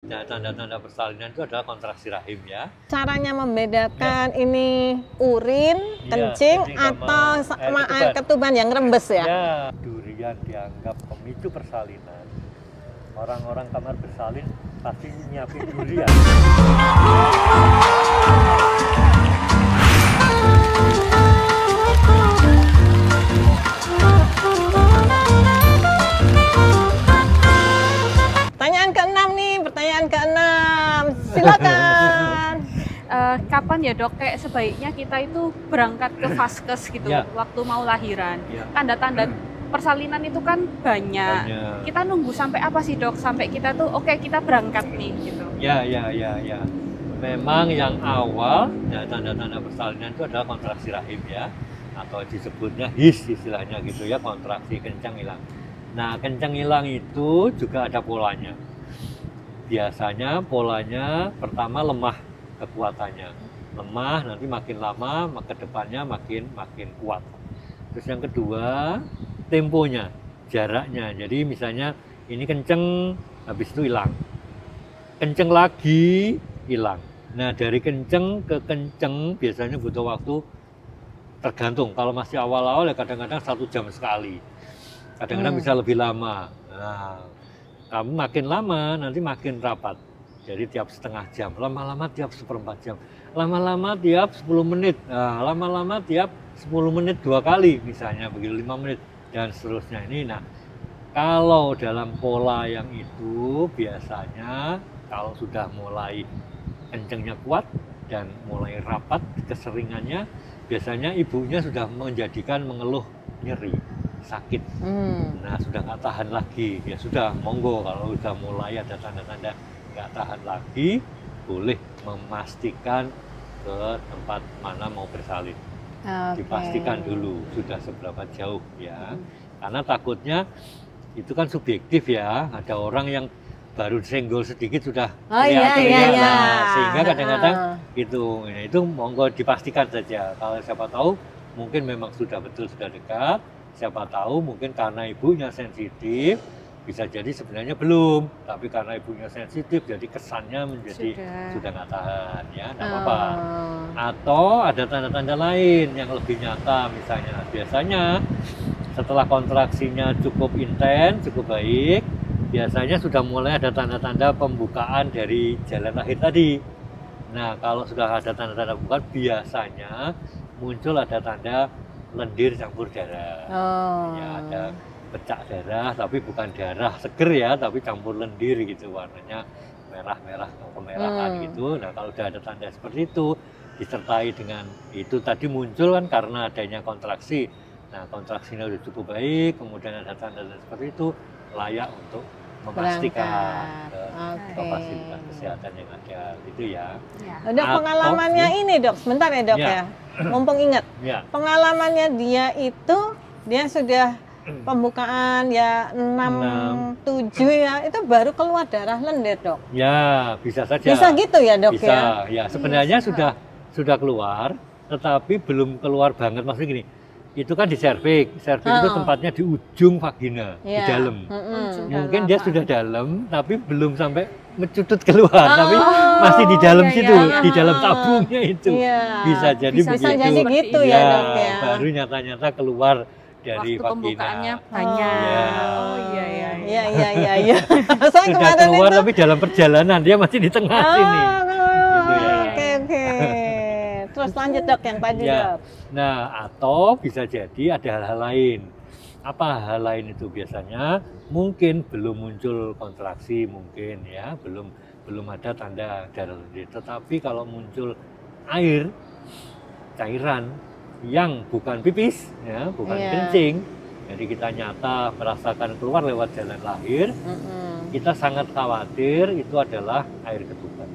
Nah, tanda-tanda persalinan itu adalah kontraksi rahim ya. Caranya membedakan ini urin, kencing, kencing atau sama air ketuban yang rembes ya? Ya, durian dianggap pemicu persalinan. Orang-orang kamar bersalin pasti nyiapin durian. Pertanyaan keenam, silakan. Kapan ya dok, kayak sebaiknya kita itu berangkat ke vaskes gitu waktu mau lahiran? Tanda-tanda persalinan itu kan banyak. Kita nunggu sampai apa sih dok? Sampai kita tuh oke, kita berangkat nih gitu. Ya. Memang yang awal, ya, tanda-tanda persalinan itu adalah kontraksi rahim ya, atau disebutnya HIS istilahnya gitu ya, kontraksi kencang hilang. Nah, kencang hilang itu juga ada polanya. Biasanya polanya pertama lemah kekuatannya, lemah, nanti makin lama ke depannya makin kuat. Terus yang kedua, temponya, jaraknya. Jadi misalnya ini kenceng, habis itu hilang, kenceng lagi, hilang. Nah, dari kenceng ke kenceng biasanya butuh waktu, tergantung. Kalau masih awal-awal ya kadang-kadang 1 jam sekali, kadang-kadang bisa lebih lama. Nah, kamu makin lama nanti makin rapat, jadi tiap setengah jam, lama-lama tiap 1/4 jam, lama-lama tiap 10 menit, nah, lama-lama tiap 10 menit 2 kali misalnya, begitu 5 menit dan seterusnya. Ini nah, kalau dalam pola yang itu biasanya kalau sudah mulai kencengnya kuat dan mulai rapat keseringannya, biasanya ibunya sudah mengeluh nyeri, sakit. Nah, sudah nggak tahan lagi, ya sudah, monggo. Kalau sudah mulai ada tanda-tanda nggak tahan lagi, boleh memastikan ke tempat mana mau bersalin. Dipastikan dulu sudah seberapa jauh ya, karena takutnya itu kan subjektif ya. Ada orang yang baru senggol sedikit sudah sehingga kadang-kadang gitu. Nah, itu monggo dipastikan saja. Kalau siapa tahu mungkin memang sudah betul, sudah dekat. Siapa tahu mungkin karena ibunya sensitif, bisa jadi sebenarnya belum, tapi karena ibunya sensitif jadi kesannya menjadi sudah nggak tahan ya, nggak apa-apa. Atau ada tanda-tanda lain yang lebih nyata, misalnya biasanya setelah kontraksinya cukup intens, cukup baik, biasanya sudah mulai ada tanda-tanda pembukaan dari jalan lahir tadi. Nah, kalau sudah ada tanda-tanda pembukaan, biasanya muncul ada tanda lendir campur darah. Ya, ada pecah darah, tapi bukan darah seger ya, tapi campur lendir gitu, warnanya merah-merah kemerahan gitu. Nah, kalau sudah ada tanda seperti itu disertai dengan itu tadi muncul kan karena adanya kontraksi. Nah, kontraksinya sudah cukup baik, kemudian ada tanda seperti itu, layak untuk memastikan ke fasilitas kesehatan yang ada gitu ya. Dok, pengalamannya ini dok, sebentar ya dok ya. Mumpung ingat, pengalamannya dia sudah pembukaan ya 6-7 ya, itu baru keluar darah lendir dok. Ya, bisa saja. Bisa gitu ya dok bisa, ya. Sebenarnya sudah keluar, tetapi belum keluar banget. Maksudnya gini, itu kan di serviks itu tempatnya di ujung vagina, di dalam. Mungkin dia sudah dalam, tapi belum sampai mencutut keluar, tapi masih di dalam situ, di dalam tabungnya itu. Bisa jadi begitu. Bisa jadi gitu ya dok ya. Baru nyata-nyata keluar dari waktu vagina. Pembukaannya banyak. Iya. Sudah keluar tapi dalam perjalanan dia masih di tengah sini. Gitu ya. Oke. Terus lanjut dok yang tadi dok. Nah, atau bisa jadi ada hal-hal lain. Apa hal lain itu? Biasanya mungkin belum muncul kontraksi, mungkin ya, belum ada tanda darah lendir. Tetapi kalau muncul air, cairan yang bukan pipis, ya, bukan kencing, jadi kita nyata merasakan keluar lewat jalan lahir, kita sangat khawatir itu adalah air ketuban.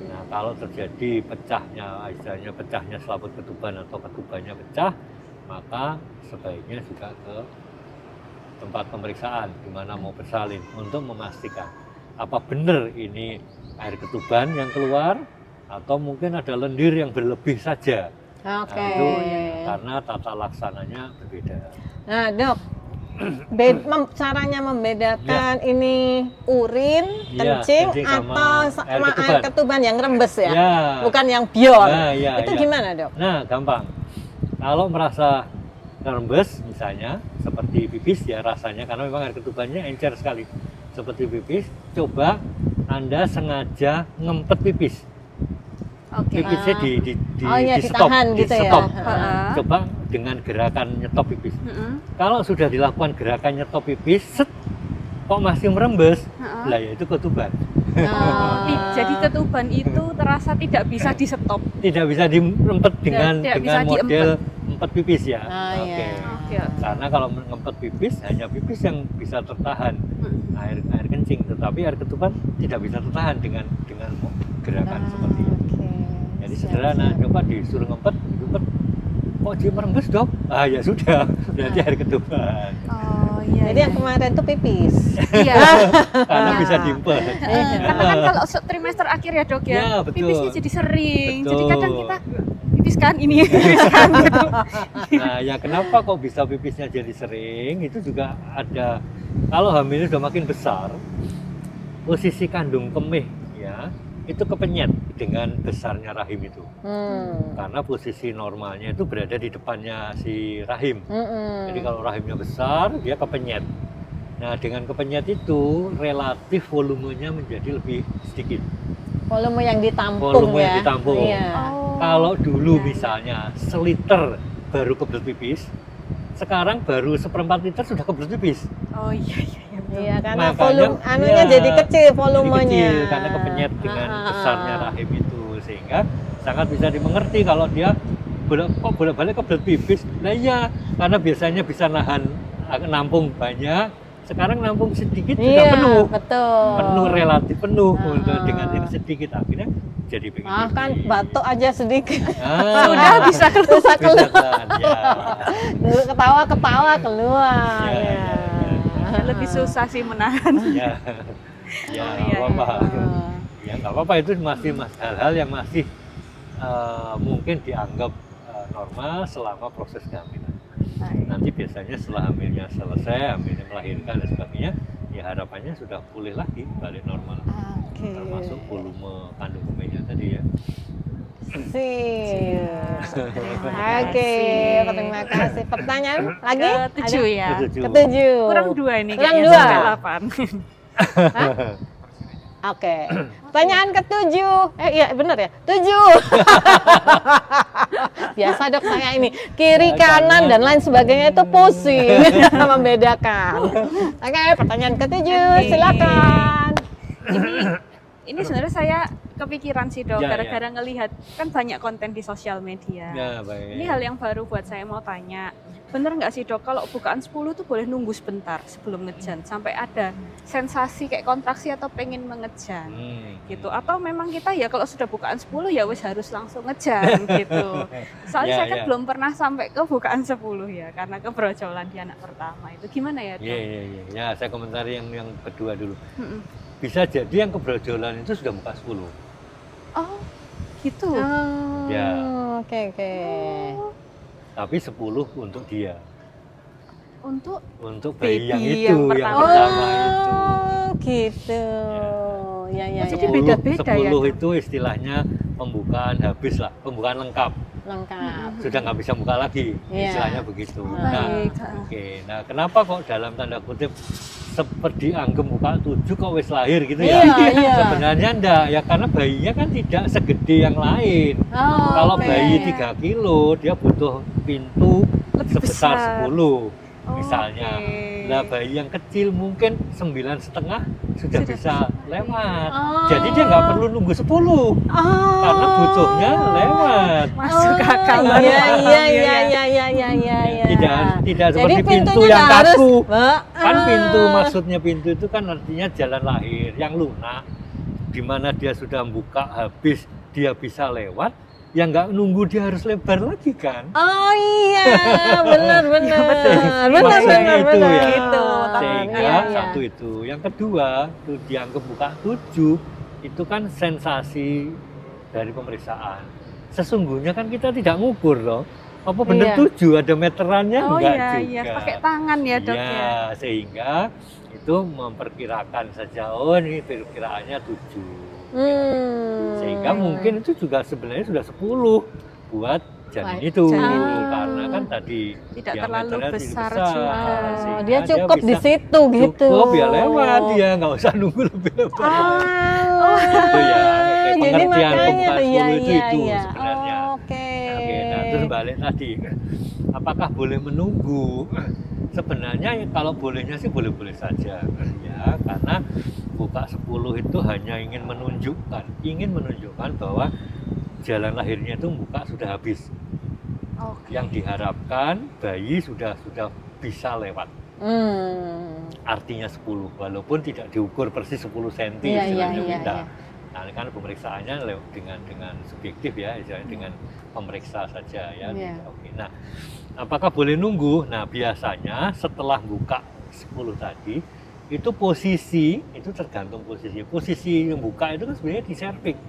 Nah, kalau terjadi pecahnya selaput ketuban atau ketubannya pecah, maka sebaiknya juga ke tempat pemeriksaan di mana mau bersalin untuk memastikan apa benar ini air ketuban yang keluar atau mungkin ada lendir yang berlebih saja. Nah, itu karena tata laksananya berbeda. Nah dok, caranya membedakan ini urin, kencing, atau sama air ketuban yang rembes ya? Bukan yang biol. Itu gimana, Dok? Nah, gampang. Kalau merasa rembes misalnya seperti pipis ya rasanya, karena memang air ketubannya encer sekali seperti pipis, coba Anda sengaja ngempet pipis. Pipisnya di stop, gitu stop. ya. Coba dengan gerakan nyetop pipis. Kalau sudah dilakukan gerakan nyetop pipis, set, kok masih merembes, lah ya itu ketuban. Jadi ketuban itu terasa tidak bisa di stop. Tidak bisa diempet dengan model empet pipis ya. Karena kalau ngempet pipis hanya pipis yang bisa tertahan air kencing, tetapi air ketuban tidak bisa tertahan dengan gerakan seperti itu. Jadi sederhana, coba disuruh ngempet, kok dia merembes, Dok? Ya sudah, berarti air ketuban. Jadi yang kemarin itu pipis. Iya. Karena bisa diempet. Karena kan kalau trimester akhir ya, Dok ya, pipisnya jadi sering. Jadi kadang kita pipiskan gitu. Nah, ya kenapa kok bisa pipisnya jadi sering? Itu juga ada, kalau hamilnya sudah makin besar, posisi kandung kemih ya, itu kepenyet dengan besarnya rahim itu. Karena posisi normalnya itu berada di depannya si rahim. Jadi kalau rahimnya besar, dia kepenyet. Nah, dengan kepenyet itu relatif volumenya menjadi lebih sedikit. Volume yang ditampung yang ditampung. Kalau dulu misalnya seliter baru kebelet pipis, sekarang baru 1/4 liter sudah kebelet pipis. Iya, karena volume anunya jadi kecil volumenya. Jadi kecil karena kepenyet dengan besarnya rahim itu, sehingga sangat bisa dimengerti kalau dia bolak-balik kebelet pipis. Nah iya, karena biasanya bisa nampung banyak, sekarang nampung sedikit sudah penuh. Penuh, relatif penuh dengan yang sedikit, akhirnya jadi pengen kan batuk aja sedikit. Sudah bisa keluar. Ketawa keluar. Lebih susah sih menahan. Nggak apa-apa, itu masih hal-hal yang masih mungkin dianggap normal selama proses kehamilan. Nanti biasanya setelah hamilnya selesai, hamilnya melahirkan dan sebagainya, ya harapannya sudah pulih lagi, balik normal. Termasuk volume kandung kemihnya tadi ya. Terima kasih. Pertanyaan lagi? Ke-7 ya. Ke-7. Kurang 2 ini. Kurang 2. Pertanyaan ke-7. Iya benar ya. 7. Biasa, Dok, saya ini kiri kanan dan lain sebagainya itu pusing membedakan. Pertanyaan ke-7, silakan. Ini sebenarnya saya kepikiran sih, Dok, gara-gara ngelihat kan banyak konten di sosial media. Ini hal yang baru buat saya, mau tanya, bener nggak sih, Dok, kalau bukaan 10 tuh boleh nunggu sebentar sebelum ngejan sampai ada sensasi kayak kontraksi atau pengen mengejan gitu, atau memang kita ya kalau sudah bukaan 10 ya wis harus langsung ngejan gitu. Soalnya saya kan belum pernah sampai ke bukaan 10 ya, karena kebrojolan di anak pertama itu. Gimana ya, Dok? Ya, saya komentari yang kedua dulu. Bisa jadi yang kebrojolan itu sudah buka 10. Oh, gitu. Oke. Tapi 10 untuk dia. Untuk bayi yang pertama itu. Gitu. Ya. Jadi beda-beda ya. 10 itu istilahnya pembukaan habis lah, pembukaan lengkap. Sudah nggak bisa buka lagi, istilahnya begitu. Nah, kenapa kok dalam tanda kutip seperti anggem buka 7 kok wis lahir gitu ya? Sebenarnya enggak ya, karena bayinya kan tidak segede yang lain. Kalau bayi 3 kilo dia butuh pintu lebih sebesar besar. 10 misalnya. Nah, bayi yang kecil mungkin 9,5 sudah bisa lewat. Jadi dia nggak perlu nunggu 10 karena butuhnya lewat. Masuk akal. Tidak seperti pintu yang kaku. Kan maksudnya pintu itu kan artinya jalan lahir yang lunak, di mana dia sudah buka habis dia bisa lewat, ya nggak nunggu dia harus lebar lagi kan? Benar. Sehingga satu itu, yang kedua itu dianggap buka 7 itu kan sensasi dari pemeriksaan. Sesungguhnya kan kita tidak ngukur loh. apa bener 7 ada meterannya enggak juga. Iya, pakai tangan ya dok ya. Sehingga itu memperkirakan saja, oh ini perkiraannya 7. Sehingga mungkin itu juga sebenarnya sudah 10 buat janin itu. Karena kan tadi tidak terlalu besar juga. Dia cukup di situ gitu. Cukup ya lewat dia, nggak usah nunggu lebih lewat. Itu ya, pengertian pembuka 10 itu sebenarnya. Oke, nah terus balik tadi, apakah boleh menunggu? Sebenarnya kalau bolehnya sih boleh-boleh saja ya, karena buka 10 itu hanya ingin menunjukkan bahwa jalan lahirnya itu buka sudah habis. Yang diharapkan bayi sudah bisa lewat. Artinya 10, walaupun tidak diukur persis 10 cm istilahnya kita. Nah, kan pemeriksaannya dengan subjektif ya, dengan pemeriksa saja ya. Oke. Nah, apakah boleh nunggu? Nah, biasanya setelah buka 10 tadi, itu posisi, itu tergantung posisi. Posisi yang buka itu kan sebenarnya di serviks,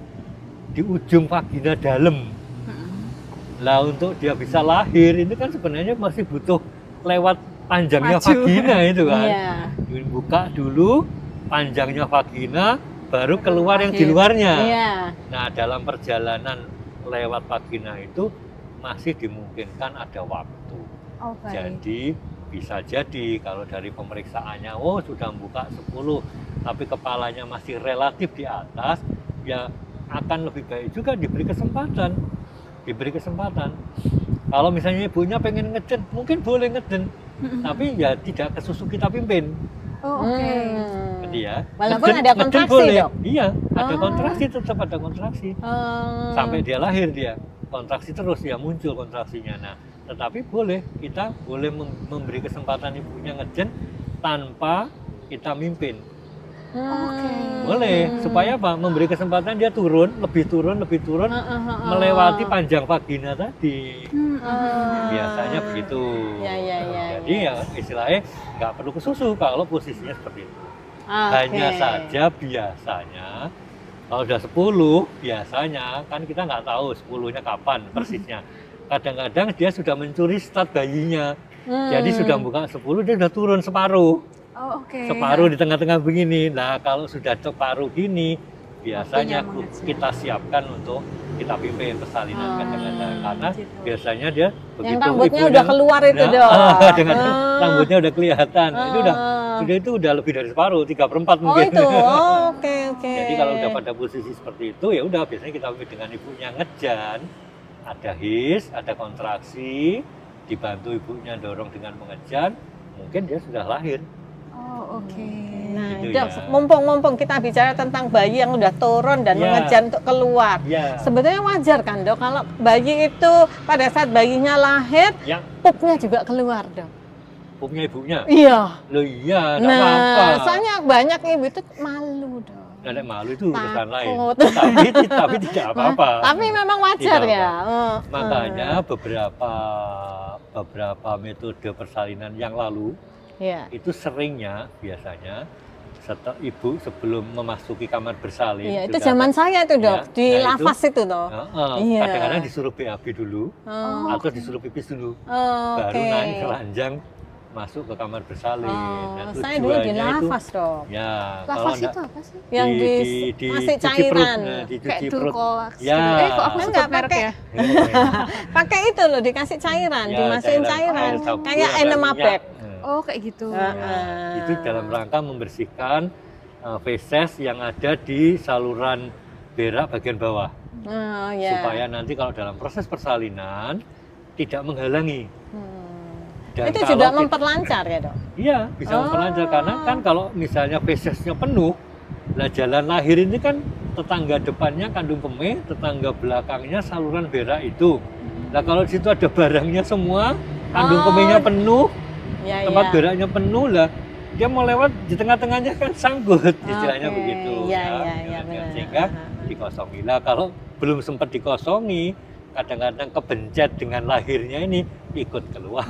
di ujung vagina dalam. Lah untuk dia bisa lahir itu kan sebenarnya masih butuh lewat panjangnya vagina itu kan. Buka dulu panjangnya vagina, baru keluar yang di luarnya. Nah, dalam perjalanan lewat vagina itu masih dimungkinkan ada waktu. Jadi bisa jadi kalau dari pemeriksaannya sudah buka 10 tapi kepalanya masih relatif di atas, ya akan lebih baik juga diberi kesempatan. Kalau misalnya ibunya pengen ngeden, mungkin boleh ngeden, tapi ya tidak ke susu kita pimpin. Jadi ya, walaupun ada kontraksi dok? Iya, ada kontraksi, tetap ada kontraksi. Sampai dia lahir dia, kontraksi terus ya, muncul kontraksinya. Nah, tetapi kita boleh memberi kesempatan ibunya ngeden tanpa kita mimpin. Boleh, supaya apa? Memberi kesempatan dia lebih turun, melewati panjang vagina tadi. Biasanya begitu. Jadi ya istilahnya nggak perlu ke susu kalau posisinya seperti itu. Hanya saja biasanya kalau udah 10, biasanya kan kita nggak tahu 10-nya kapan persisnya. Kadang-kadang dia sudah mencuri start bayinya. Jadi sudah buka 10, dia sudah turun separuh. Separuh di tengah-tengah begini. Nah, kalau sudah separuh gini, biasanya kita siapkan untuk kita pimpin persalinan kadang-kadang. Karena biasanya dia begitu yang rambutnya udah keluar itu dong. Dengan rambutnya udah kelihatan. Itu udah lebih dari separuh, 3/4 mungkin. Oke. Jadi kalau udah pada posisi seperti itu, ya udah biasanya kita pimpin dengan ibunya ngejan. Ada his, ada kontraksi, dibantu ibunya dorong dengan mengejan, mungkin dia sudah lahir. Nah, gitu dok, mumpung kita bicara tentang bayi yang udah turun dan mengejan untuk keluar. Sebetulnya wajar kan dok, kalau bayi itu pada saat bayinya lahir, pupnya juga keluar dok. Pupnya ibunya? Iya. Loh iya, enggak apa-apa. Soalnya banyak ibu itu malu dok. Ada malu itu urusan lain. Tapi tidak apa-apa. Tapi memang wajar ya. Makanya beberapa metode persalinan yang lalu itu seringnya biasanya ibu sebelum memasuki kamar bersalin. Itu zaman saya itu dok, di lafaz itu toh. Kadang-kadang disuruh BAB dulu, atau disuruh pipis dulu, baru naik keranjang masuk ke kamar bersalin. Saya dulu di lafaz dok. Lafaz itu apa sih? Yang dikasih cairan, dicuci perut. Kok aku nggak pakai ya? Pakai itu loh, dikasih cairan, dimasukin cairan, kayak enema bag. Kayak gitu. Itu dalam rangka membersihkan feses yang ada di saluran berak bagian bawah. Supaya nanti kalau dalam proses persalinan tidak menghalangi. Dan itu juga memperlancar ya dok? Iya, bisa memperlancar karena kan kalau misalnya fesesnya penuh, lah jalan lahir ini kan tetangga depannya kandung kemih, tetangga belakangnya saluran berak itu. Nah kalau di situ ada barangnya semua, kandung kemihnya penuh, tempat beraknya penuh lah, dia mau lewat di tengah-tengahnya kan sanggut, istilahnya begitu. Sehingga dikosongi lah. Kalau belum sempat dikosongi, kadang-kadang kebencet dengan lahirnya ini ikut keluar.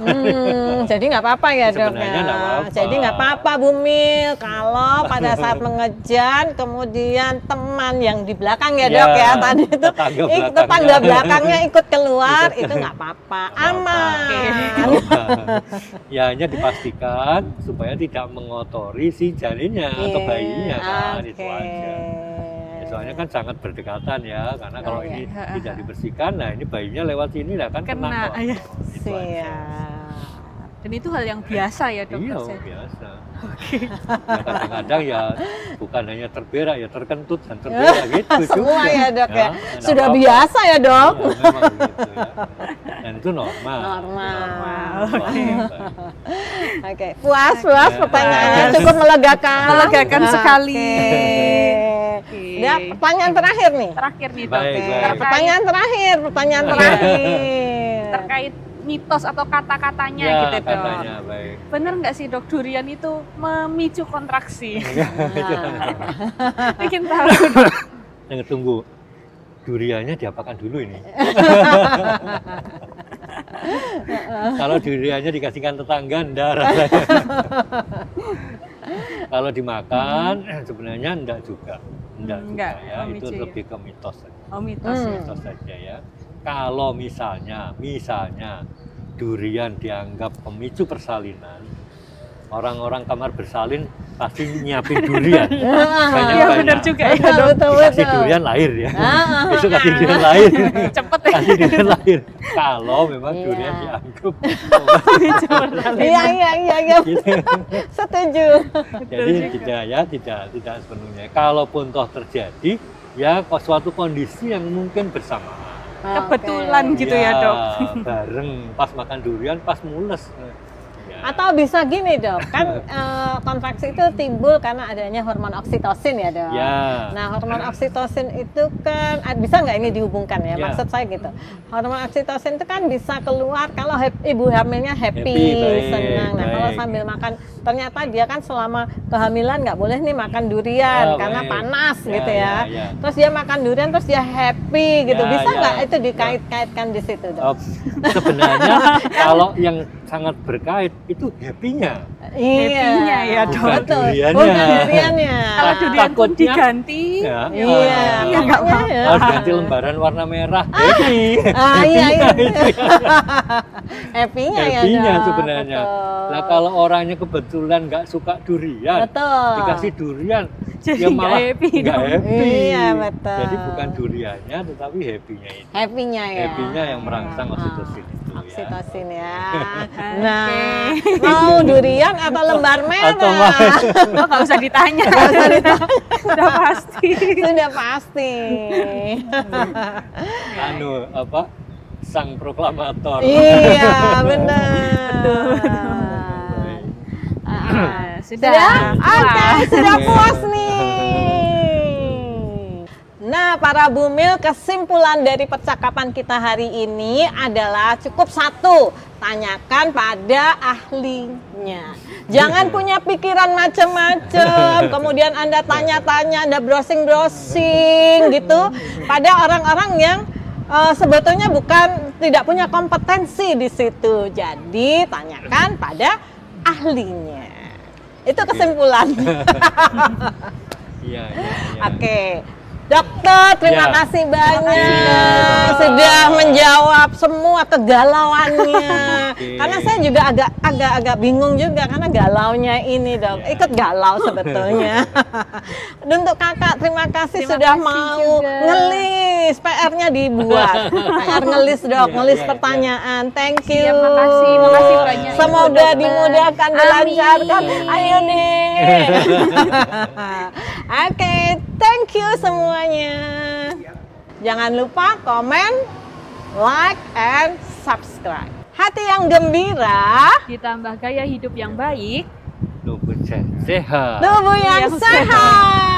Jadi nggak apa-apa ya dok Sebenarnya nggak apa-apa. Jadi nggak apa-apa Bumil kalau pada saat mengejan kemudian teman yang di belakang ya dok ya tadi itu tetangga belakangnya ikut keluar itu nggak apa-apa, aman. Ya hanya dipastikan supaya tidak mengotori si janinnya atau bayinya kan, itu aja. Soalnya kan sangat berdekatan ya, karena kalau ini tidak dibersihkan, nah ini bayinya lewat sini lah kan kena. Itu aja. Dan itu hal yang biasa ya dokter? Iya, biasa. Oke. Ya, kadang-kadang ya bukan hanya terberak, ya terkentut dan terberak gitu semua juga. Ya dok ya, sudah biasa ya dok? Ya, memang gitu ya. Dan itu normal. Oke, puas pertanyaannya cukup melegakan sekali. Ya, pertanyaan terakhir nih. Terakhir nih dok. Pertanyaan terakhir. Terkait mitos atau kata-katanya ya, gitu dok. Katanya, baik. Bener nggak sih dok durian itu memicu kontraksi? Bikin tahu. Yang tunggu duriannya diapakan dulu ini? Kalau duriannya dikasihkan tetangga, enggak rasanya. Kalau dimakan sebenarnya enggak juga ya. Itu lebih ke mitos saja. Oh, mitos saja ya. Kalau misalnya durian dianggap pemicu persalinan, orang-orang kamar bersalin pasti nyiapin durian. Iya benar juga ya betul. Kasih durian lahir ya. Besok kasih durian lahir. Cepet ya. Kasih durian lahir. Kalau memang durian dianggap pemicu persalinan. Iya. Setuju. Jadi tidak sepenuhnya. Kalaupun toh terjadi, ya suatu kondisi yang mungkin bersamaan. Kebetulan gitu ya dok. Bareng pas makan durian, pas mules. Atau bisa gini dok, kan kontraksi itu timbul karena adanya hormon oksitosin ya dok. Nah hormon oksitosin itu kan bisa nggak ini dihubungkan ya? Maksud saya gitu. Hormon oksitosin itu kan bisa keluar kalau ibu hamilnya happy, senang. Nah kalau sambil makan, ternyata dia kan selama kehamilan nggak boleh nih makan durian karena panas gitu ya. Terus dia makan durian terus dia happy gitu. Bisa nggak itu dikait-kaitkan di situ dok? Sebenarnya kalau yang sangat berkait itu happy-nya. Happy-nya ya dok. Betul. Bukan duriannya. Kalau durian pun diganti. Nggak apa-apa. Harus ganti lembaran warna merah. Happy. Iya. Happy-nya ya dok. Sebenarnya. Nah kalau orangnya kebetulan nggak suka durian, dikasih durian, ya malah nggak happy. Iya betul. Jadi bukan duriannya, tetapi happy-nya itu. Happy-nya ya. Happy-nya yang merangsang oksitosin itu. Oksitosin ya. Nah, mau durian atau lembar merah? Nggak usah ditanya. Sudah pasti. Sang proklamator. Iya, benar. Betul. Sudah? Oke, sudah puas nih. Nah, para Bumil, kesimpulan dari percakapan kita hari ini adalah cukup satu, tanyakan pada ahlinya. Jangan punya pikiran macam-macam, kemudian Anda tanya-tanya, Anda browsing-browsing gitu pada orang-orang yang sebetulnya tidak punya kompetensi di situ. Jadi, tanyakan pada ahlinya. Itu kesimpulan. Iya. Oke. Dokter, terima kasih banyak sudah menjawab semua kegalauannya. Karena saya juga agak bingung juga karena galaunya ini dok, ikut galau sebetulnya. Untuk kakak, terima kasih sudah mau ngelis, PR-nya dibuat. PR ngelis dok, ngelis pertanyaan. Thank you. Makasih banyak. Semoga dimudahkan, dilancarkan. Ayo nih. Oke, thank you semuanya. Jangan lupa komen, like, and subscribe. Hati yang gembira ditambah gaya hidup yang baik, tubuh sehat. Tubuh yang sehat.